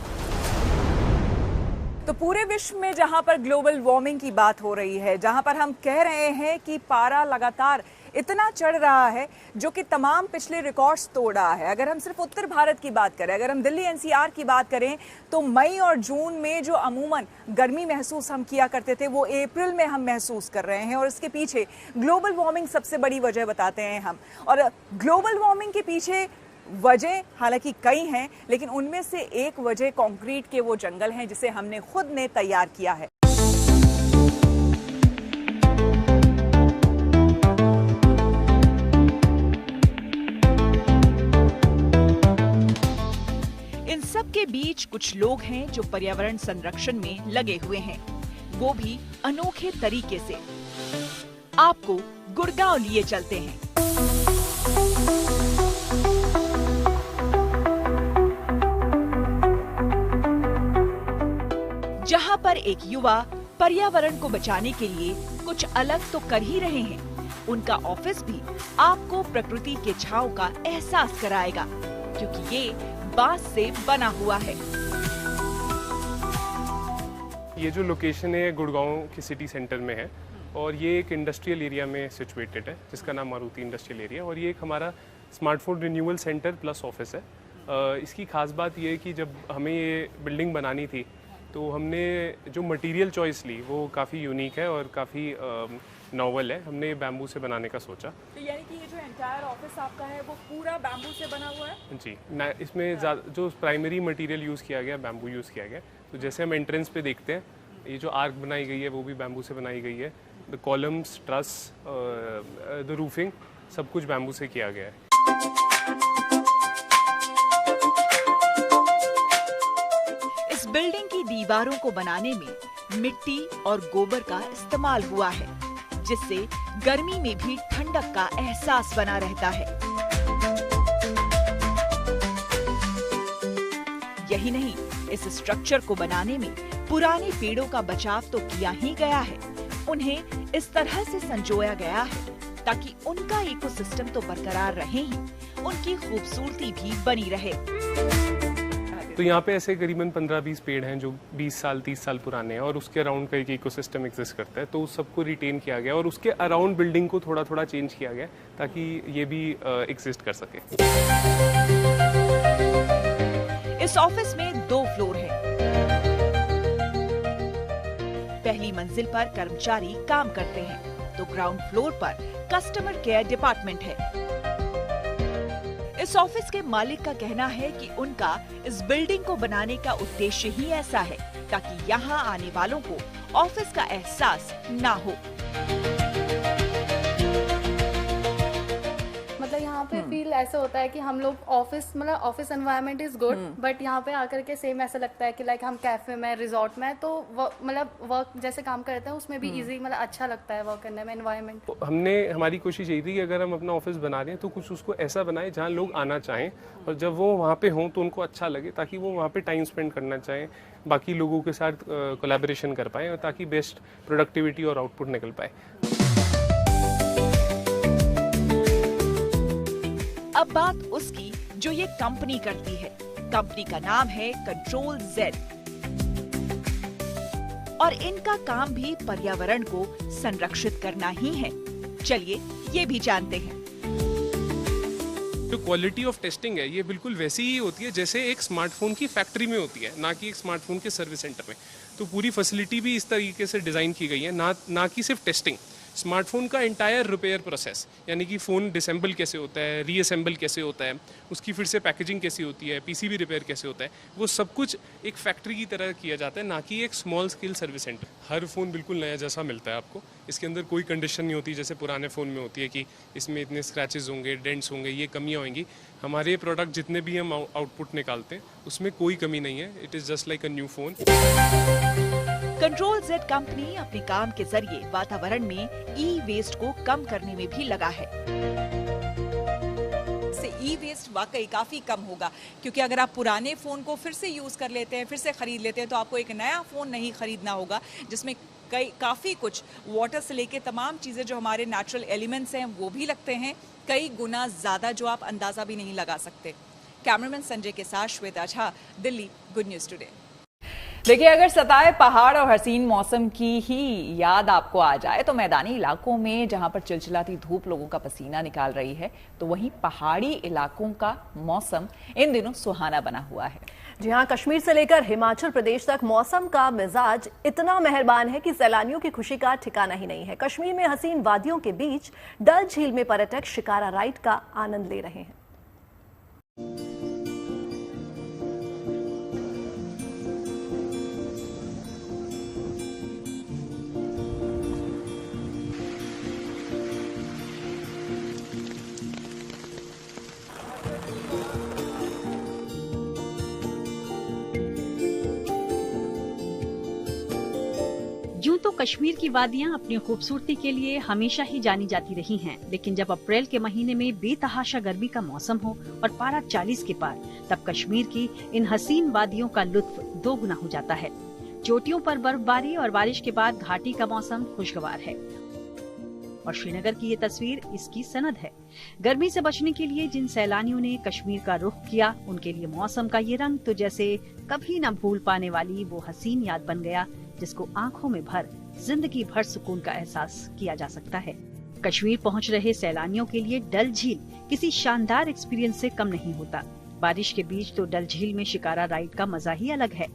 तो पूरे विश्व में जहां पर ग्लोबल वार्मिंग की बात हो रही है, जहां पर हम कह रहे हैं कि पारा लगातार इतना चढ़ रहा है जो कि तमाम पिछले रिकॉर्ड्स तोड़ रहा है। अगर हम सिर्फ उत्तर भारत की बात करें, अगर हम दिल्ली एनसीआर की बात करें, तो मई और जून में जो अमूमन गर्मी महसूस हम किया करते थे वो अप्रैल में हम महसूस कर रहे हैं। और इसके पीछे ग्लोबल वार्मिंग सबसे बड़ी वजह बताते हैं हम। और ग्लोबल वार्मिंग के पीछे वजह हालांकि कई हैं, लेकिन उनमें से एक वजह कंक्रीट के वो जंगल हैं जिसे हमने खुद ने तैयार किया है। इन सब के बीच कुछ लोग हैं जो पर्यावरण संरक्षण में लगे हुए हैं, वो भी अनोखे तरीके से। आपको गुड़गांव लिए चलते हैं। जहां पर एक युवा पर्यावरण को बचाने के लिए कुछ अलग तो कर ही रहे हैं। उनका ऑफिस भी आपको प्रकृति के छांव का एहसास कराएगा, क्योंकि ये बांस से बना हुआ है। ये जो लोकेशन है गुड़गांव की सिटी सेंटर में है और ये एक इंडस्ट्रियल एरिया में सिचुएटेड है जिसका नाम मारुति इंडस्ट्रियल एरिया, और ये एक हमारा smartphone renewal centre plus office है। इसकी खास बात ये है कि जब हमें ये बिल्डिंग बनानी थी तो हमने जो मटेरियल चॉइस ली वो काफ़ी यूनिक है और काफ़ी नॉवल है। हमने बैम्बू से बनाने का सोचा। तो यानी कि ये जो एंटायर ऑफिस आपका है वो पूरा बैम्बू से बना हुआ है? जी, इसमें जो प्राइमरी मटेरियल यूज़ किया गया बैम्बू यूज़ किया गया। तो जैसे हम एंट्रेंस पे देखते हैं, ये जो आर्क बनाई गई है वो भी बैम्बू से बनाई गई है। The columns, truss, the roofing, सब कुछ बैम्बू से किया गया है। इस बिल्डिंग की दीवारों को बनाने में मिट्टी और गोबर का इस्तेमाल हुआ है, जिससे गर्मी में भी ठंडक का एहसास बना रहता है। यही नहीं, इस स्ट्रक्चर को बनाने में पुराने पेड़ों का बचाव तो किया ही गया है, उन्हें इस तरह से संजोया गया है ताकि उनका इकोसिस्टम तो बरकरार रहे ही, उनकी खूबसूरती भी बनी रहे। तो यहाँ पे ऐसे करीबन 15-20 पेड़ हैं जो 20 साल 30 साल पुराने हैं और उसके अराउंड का एक इकोसिस्टम एग्जिस्ट करता है, तो उस सबको रिटेन किया गया और उसके अराउंड बिल्डिंग को थोड़ा थोड़ा चेंज किया गया ताकि ये भी एग्जिस्ट कर सके। इस ऑफिस में 2 फ्लोर है। पहली मंजिल पर कर्मचारी काम करते हैं तो ग्राउंड फ्लोर पर कस्टमर केयर डिपार्टमेंट है। इस ऑफिस के मालिक का कहना है कि उनका इस बिल्डिंग को बनाने का उद्देश्य ही ऐसा है ताकि यहाँ आने वालों को ऑफिस का एहसास ना हो। मतलब यहाँ पे फील ऐसा होता है कि हम लोग office environment is good, but यहाँ पे आकर के सेम ऐसा लगता है कि लाइक हम कैफे में, रिजॉर्ट में, तो मतलब वर्क जैसे काम करते हैं उसमें भी इजी, मतलब अच्छा लगता है वर्क करने में, एनवायरनमेंट। हमारी कोशिश यही थी कि अगर हम अपना ऑफिस बना रहे हैं तो कुछ उसको ऐसा बनाए जहाँ लोग आना चाहें और जब वो वहाँ पे हों तो उनको अच्छा लगे, ताकि वो वहाँ पे टाइम स्पेंड करना चाहें, बाकी लोगों के साथ कोलैबोरेशन कर पाए और ताकि बेस्ट प्रोडक्टिविटी और आउटपुट निकल पाए। अब बात उसकी जो ये कंपनी करती है। कंपनी का नाम है कंट्रोल जेड और इनका काम भी पर्यावरण को संरक्षित करना ही है। चलिए ये भी जानते हैं। जो क्वालिटी ऑफ टेस्टिंग है ये बिल्कुल वैसी ही होती है जैसे एक स्मार्टफोन की फैक्ट्री में होती है, ना कि एक स्मार्टफोन के सर्विस सेंटर में। तो पूरी फैसिलिटी भी इस तरीके से डिजाइन की गई है, ना कि सिर्फ टेस्टिंग। स्मार्टफोन का इंटायर रिपेयर प्रोसेस, यानी कि फ़ोन डिसेंबल कैसे होता है, रीअसेंबल कैसे होता है, उसकी फिर से पैकेजिंग कैसी होती है, पीसीबी रिपेयर कैसे होता है, वो सब कुछ एक फैक्ट्री की तरह किया जाता है, ना कि एक स्मॉल स्केल सर्विस सेंटर। हर फ़ोन बिल्कुल नया जैसा मिलता है आपको। इसके अंदर कोई कंडीशन नहीं होती जैसे पुराने फ़ोन में होती है कि इसमें इतने स्क्रैचेस होंगे, डेंट्स होंगे, ये कमियाँ होंगी। हमारे प्रोडक्ट जितने भी हम आउटपुट निकालते हैं उसमें कोई कमी नहीं है। It is just like a new phone. Control Z company अपने काम के जरिए वातावरण में ई वेस्ट को कम करने में भी लगा है। इससे ई वेस्ट वाकई काफी कम होगा, क्योंकि अगर आप पुराने फोन को फिर से यूज कर लेते हैं, फिर से खरीद लेते हैं, तो आपको एक नया फोन नहीं खरीदना होगा जिसमें काफी कुछ वाटर से लेके तमाम चीजें जो हमारे नेचुरल एलिमेंट्स हैं वो भी लगते हैं, कई गुना ज्यादा, जो आप अंदाजा भी नहीं लगा सकते। कैमरामैन संजय के साथ Shweta Jha, Delhi, good news today. देखिए, अगर सताए पहाड़ और हसीन मौसम की ही याद आपको आ जाए तो मैदानी इलाकों में जहां पर चिलचिलाती धूप लोगों का पसीना निकाल रही है, तो वहीं पहाड़ी इलाकों का मौसम इन दिनों सुहाना बना हुआ है। जी हाँ, कश्मीर से लेकर हिमाचल प्रदेश तक मौसम का मिजाज इतना मेहरबान है कि सैलानियों की खुशी का ठिकाना ही नहीं है। कश्मीर में हसीन वादियों के बीच डल झील में पर्यटक शिकारा राइड का आनंद ले रहे हैं। यूं तो कश्मीर की वादियां अपनी खूबसूरती के लिए हमेशा ही जानी जाती रही हैं, लेकिन जब अप्रैल के महीने में बेतहाशा गर्मी का मौसम हो और पारा 40 के पार, तब कश्मीर की इन हसीन वादियों का लुत्फ दोगुना हो जाता है। चोटियों पर बर्फबारी और बारिश के बाद घाटी का मौसम खुशगवार है और श्रीनगर की ये तस्वीर इसकी सनद है। गर्मी से बचने के लिए जिन सैलानियों ने कश्मीर का रुख किया, उनके लिए मौसम का ये रंग तो जैसे कभी न भूल पाने वाली वो हसीन याद बन गया, जिसको आंखों में भर जिंदगी भर सुकून का एहसास किया जा सकता है। कश्मीर पहुंच रहे सैलानियों के लिए डल झील किसी शानदार एक्सपीरियंस से कम नहीं होता। बारिश के बीच तो डल झील में शिकारा राइड का मजा ही अलग है।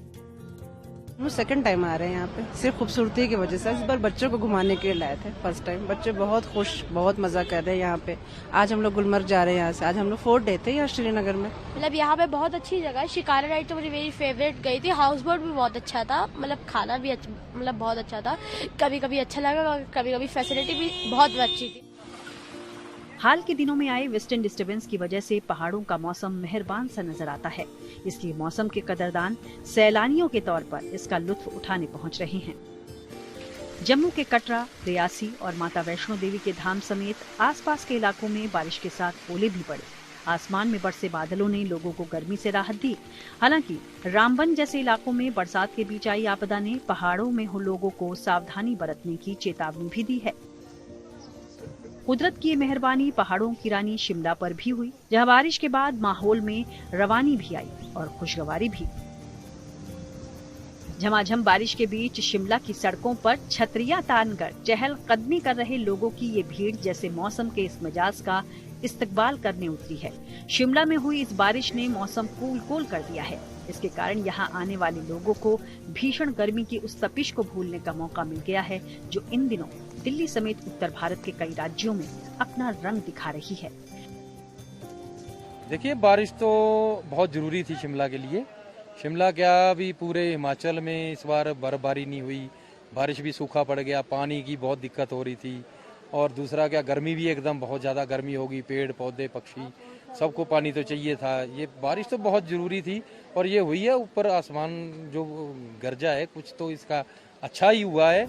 हम सेकंड टाइम आ रहे हैं यहाँ पे, सिर्फ खूबसूरती की वजह से। इस बार बच्चों को घुमाने के लिए लाए थे फर्स्ट टाइम। बच्चे बहुत खुश, बहुत मजा कर रहे हैं यहाँ पे। आज हम लोग गुलमर्ग जा रहे हैं यहाँ से। आज हम लोग 4 डे थे यहाँ श्रीनगर में। मतलब यहाँ पे बहुत अच्छी जगह है। शिकारा राइड तो मेरी फेवरेट गई थी। हाउस बोट भी बहुत अच्छा था, मतलब खाना भी मतलब बहुत अच्छा था। कभी कभी अच्छा लगा, कभी कभी फैसिलिटी भी बहुत अच्छी थी। हाल के दिनों में आए वेस्टर्न डिस्टर्बेंस की वजह से पहाड़ों का मौसम मेहरबान सा नजर आता है, इसलिए मौसम के कदरदान सैलानियों के तौर पर इसका लुत्फ उठाने पहुंच रहे हैं। जम्मू के कटरा, रियासी और माता वैष्णो देवी के धाम समेत आसपास के इलाकों में बारिश के साथ ओले भी पड़े। आसमान में बरसे बादलों ने लोगों को गर्मी से राहत दी। हालांकि रामबन जैसे इलाकों में बरसात के बीच आई आपदा ने पहाड़ों में लोगों को सावधानी बरतने की चेतावनी भी दी है। कुदरत की मेहरबानी पहाड़ों की रानी शिमला पर भी हुई, जहां बारिश के बाद माहौल में रवानी भी आई और खुशगवारी भी। झमाझम बारिश के बीच शिमला की सड़कों पर छतरियां तानकर चहल कदमी कर रहे लोगों की ये भीड़ जैसे मौसम के इस मिजाज का इस्तकबाल करने उतरी है। शिमला में हुई इस बारिश ने मौसम कूल कर दिया है। इसके कारण यहाँ आने वाले लोगों को भीषण गर्मी की उस तपिश को भूलने का मौका मिल गया है, जो इन दिनों दिल्ली समेत उत्तर भारत के कई राज्यों में अपना रंग दिखा रही है। देखिए, बारिश तो बहुत जरूरी थी शिमला के लिए। शिमला क्या, अभी पूरे हिमाचल में इस बार बर्फबारी नहीं हुई, बारिश भी सूखा पड़ गया, पानी की बहुत दिक्कत हो रही थी। और दूसरा क्या, गर्मी भी एकदम बहुत ज़्यादा गर्मी होगी, पेड़ पौधे पक्षी सबको पानी तो चाहिए था। ये बारिश तो बहुत ज़रूरी थी और ये हुई है। ऊपर आसमान जो गरजा है, कुछ तो इसका अच्छा ही हुआ है।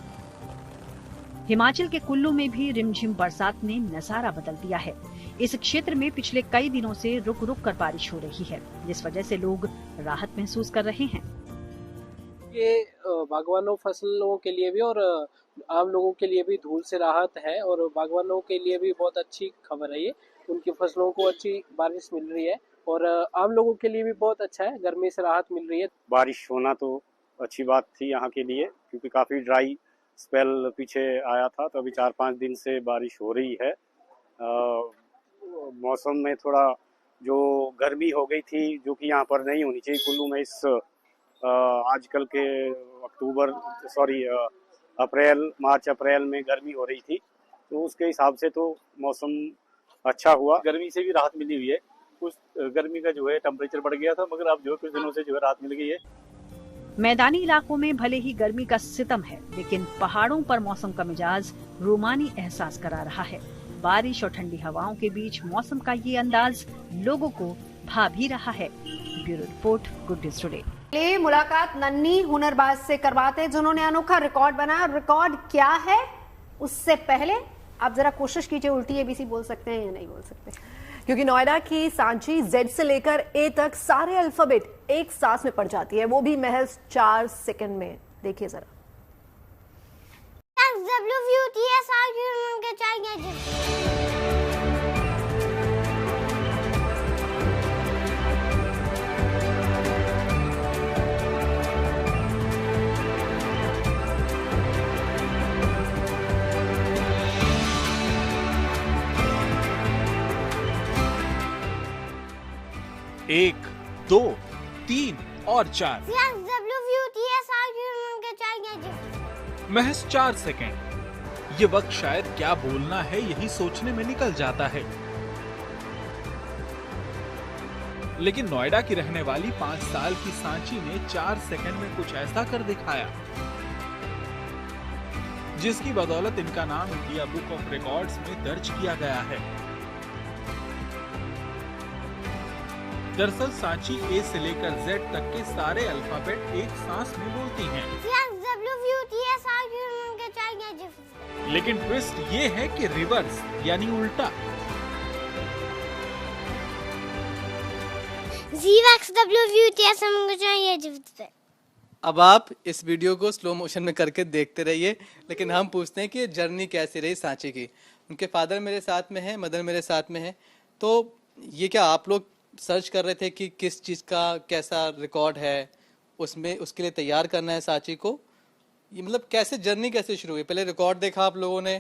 हिमाचल के कुल्लू में भी रिमझिम बरसात ने नजारा बदल दिया है। इस क्षेत्र में पिछले कई दिनों से रुक रुक कर बारिश हो रही है, जिस वजह से लोग राहत महसूस कर रहे हैं। ये बागवानों फसलों के लिए भी और आम लोगों के लिए भी धूल से राहत है, और बागवानों के लिए भी बहुत अच्छी खबर है ये। उनकी फसलों को अच्छी बारिश मिल रही है और आम लोगों के लिए भी बहुत अच्छा है, गर्मी से राहत मिल रही है। बारिश होना तो अच्छी बात थी यहाँ के लिए, क्योंकि काफ़ी ड्राई स्पेल पीछे आया था, तो अभी 4-5 दिन से बारिश हो रही है। मौसम में थोड़ा जो गर्मी हो गई थी, जो कि यहाँ पर नहीं होनी चाहिए कुल्लू में, इस आजकल के मार्च अप्रैल में गर्मी हो रही थी, तो उसके हिसाब से तो मौसम अच्छा हुआ। गर्मी से भी राहत मिली हुई है। कुछ गर्मी का जो है टेम्परेचर बढ़ गया था, मगर अब जो कुछ दिनों से जो है राहत मिल गई है। मैदानी इलाकों में भले ही गर्मी का सितम है, लेकिन पहाड़ों पर मौसम का मिजाज रोमानी एहसास करा रहा है। बारिश और ठंडी हवाओं के बीच मौसम का ये अंदाज लोगों को भा भी रहा है। Bureau report, good news today. ले मुलाकात नन्ही हुनरबाज से करवाते हैं, जिन्होंने अनोखा रिकॉर्ड बनाया। रिकॉर्ड क्या है, उससे पहले आप जरा कोशिश कीजिए उल्टी एबीसी बोल सकते हैं या नहीं बोल सकते, क्योंकि नोएडा की सांची जेड से लेकर ए तक सारे अल्फाबेट एक सांस में पड़ जाती है, वो भी महज 4 सेकंड में। देखिए जरा। एक, 2, 3 और 4। महज 4 सेकेंड। ये वक्त शायद क्या बोलना है यही सोचने में निकल जाता है, लेकिन नोएडा की रहने वाली 5 साल की सांची ने 4 सेकेंड में कुछ ऐसा कर दिखाया, जिसकी बदौलत इनका नाम इंडिया बुक ऑफ रिकॉर्ड्स में दर्ज किया गया है। दरअसल सांची ए से लेकर जेड तक के सारे अल्फाबेट एक सांस में बोलती हैं। लेकिन ट्विस्ट ये है कि रिवर्स यानी उल्टा। अब आप इस वीडियो को स्लो मोशन में करके देखते रहिए, लेकिन हम पूछते हैं कि जर्नी कैसी रही सांची की। उनके फादर मेरे साथ में है, मदर मेरे साथ में है, तो ये क्या आप लोग सर्च कर रहे थे कि किस चीज़ का कैसा रिकॉर्ड है, उसमें उसके लिए तैयार करना है सांची को? ये मतलब कैसे जर्नी कैसे शुरू हुई? पहले रिकॉर्ड देखा आप लोगों ने,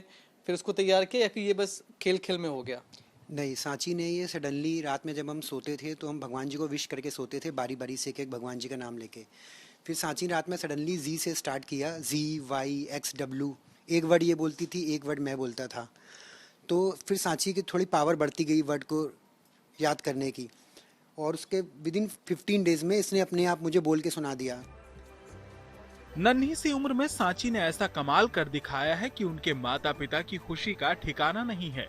फिर उसको तैयार किया, या फिर ये बस खेल खेल में हो गया? नहीं, सांची ने ये सडनली रात में जब हम सोते थे तो हम भगवान जी को विश करके सोते थे, बारी बारी से एक भगवान जी का नाम लेके। फिर सांची रात में सडनली जी से स्टार्ट किया, ZYXW। एक वर्ड ये बोलती थी, एक वर्ड मैं बोलता था। तो फिर सांची की थोड़ी पावर बढ़ती गई वर्ड को याद करने की, और उसके विदिन 15 डेज में इसने अपने आप मुझे बोल के सुना दिया। नन्ही सी उम्र में सांची ने ऐसा कमाल कर दिखाया है कि उनके माता पिता की खुशी का ठिकाना नहीं है।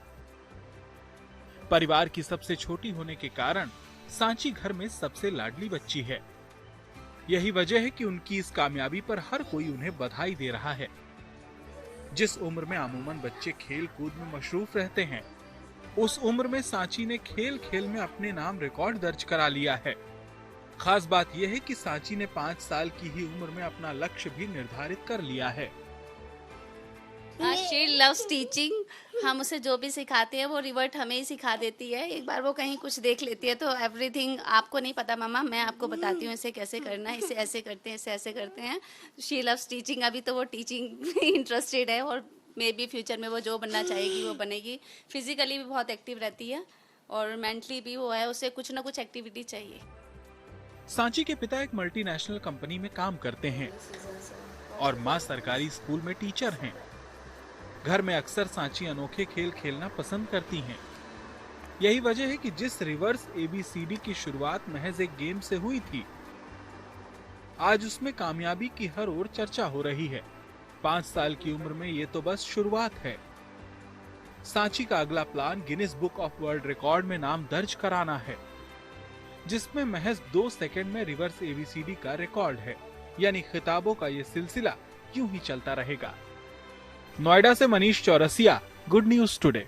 परिवार की सबसे छोटी होने के कारण सांची घर में सबसे लाडली बच्ची है। यही वजह है कि उनकी इस कामयाबी पर हर कोई उन्हें बधाई दे रहा है। जिस उम्र में अमूमन बच्चे खेल कूद में मशरूफ रहते हैं, उस उम्र में सांची ने खेल खेल में अपने नाम रिकॉर्ड दर्ज करा लिया है। खास बात यह है कि सांची ने 5 साल की ही उम्र में अपना लक्ष्य भी निर्धारित कर लिया है। She loves teaching. हम उसे जो भी सिखाते हैं वो रिवर्ट हमें ही सिखा देती है। एक बार वो कहीं कुछ देख लेती है तो एवरीथिंग, आपको नहीं पता मामा, मैं आपको बताती हूँ इसे कैसे करना है, इसे ऐसे करते हैं, इसे ऐसे करते हैं। She loves teaching. अभी तो वो टीचिंग में इंटरेस्टेड है और मे बी फ्यूचर में वो जो बनना चाहेगी वो बनेगी। फिजिकली भी बहुत एक्टिव रहती है और मेंटली भी वो है, उसे कुछ ना कुछ एक्टिविटी चाहिए। सांची के पिता एक मल्टीनेशनल कंपनी में काम करते हैं और मां सरकारी स्कूल में टीचर हैं। घर में अक्सर सांची अनोखे खेल खेलना पसंद करती हैं। यही वजह है कि जिस रिवर्स ABCD की शुरुआत महज एक गेम से हुई थी, आज उसमें कामयाबी की हर ओर चर्चा हो रही है। 5 साल की उम्र में ये तो बस शुरुआत है। सांची का अगला plan Guinness book of world record में नाम दर्ज कराना है, जिसमें महज 2 सेकंड में रिवर्स ABCD का रिकॉर्ड है। यानी खिताबों का ये सिलसिला यूं ही चलता रहेगा। नोएडा से Manish Chaurasia, good news today.